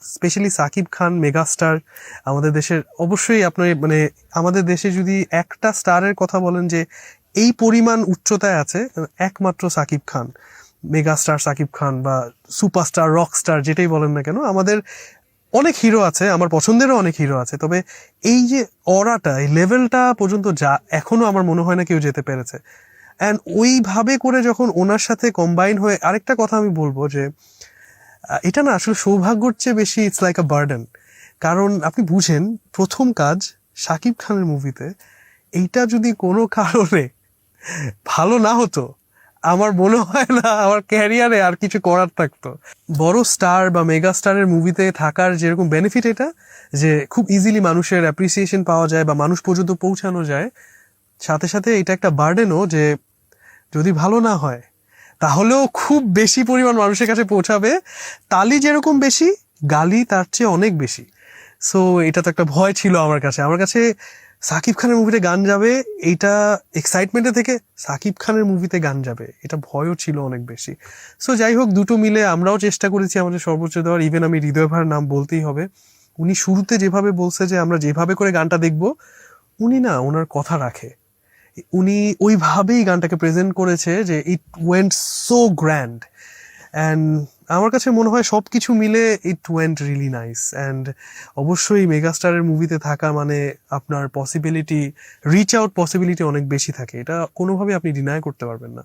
Specially Shakib Khan megastar আমাদের দেশের। অবশ্যই আপনার মানে আমাদের দেশে যদি একটা স্টারের কথা বলেন যে এই পরিমাণ উচ্চতায় আছে, একমাত্র সাকিব খান, মেগাস্টার সাকিব খান বা সুপারস্টার রক স্টার যেটাই বলেন না কেন। আমাদের অনেক হিরো আছে, আমার পছন্দেরও অনেক হিরো আছে, তবে এই যে অরাটা, এই লেভেলটা পর্যন্ত যা এখনো আমার মনে হয় না কেউ যেতে পেরেছে। অ্যান্ড ওইভাবে করে যখন ওনার সাথে কম্বাইন হয়ে, আরেকটা কথা আমি বলবো যে এটা না আসলে সৌভাগ্যর চেয়ে বেশি ইটস লাইক আ বার্ডেন। কারণ আপনি বুঝেন, প্রথম কাজ শাকিব খানের মুভিতে, এইটা যদি কোনো কারণে ভালো না হতো, আমার মনে হয় না আমার ক্যারিয়ারে আর কিছু করার থাকতো। বড় স্টার বা মেগা স্টারের মুভিতে থাকার যেরকম বেনিফিট, এটা যে খুব ইজিলি মানুষের অ্যাপ্রিসিয়েশন পাওয়া যায় বা মানুষ পর্যন্ত পৌঁছানো যায়, সাথে সাথে এটা একটা বার্ডেনও যে যদি ভালো না হয় তাহলেও খুব বেশি পরিমাণ মানুষের কাছে পৌঁছাবে। তালি যেরকম বেশি, গালি তার চেয়ে অনেক বেশি। সো এটা তো একটা ভয় ছিল আমার কাছে সাকিব খানের মুভিতে গান যাবে এইটা এক্সাইটমেন্টে থেকে সাকিব খানের মুভিতে গান যাবে এটা ভয়ও ছিল অনেক বেশি। সো যাই হোক, দুটো মিলে আমরাও চেষ্টা করেছি আমাদের সর্বোচ্চ দেওয়ার। ইভেন আমি হৃদয় ভাইয়ের নাম বলতেই হবে, উনি শুরুতে যেভাবে বলছে যে আমরা যেভাবে করে গানটা দেখবো, উনি না ওনার কথা রাখে। উনি ওইভাবেই গানটাকে প্রেজেন্ট করেছে যে it went so grand. And আমার কাছে মনে হয় সব কিছু মিলে it went really nice. And অবশ্যই মেগাস্টারের মুভিতে থাকা মানে আপনার পসিবিলিটি, রিচ আউট পসিবিলিটি অনেক বেশি থাকে, এটা কোনোভাবে আপনি ডিনাই করতে পারবেন না।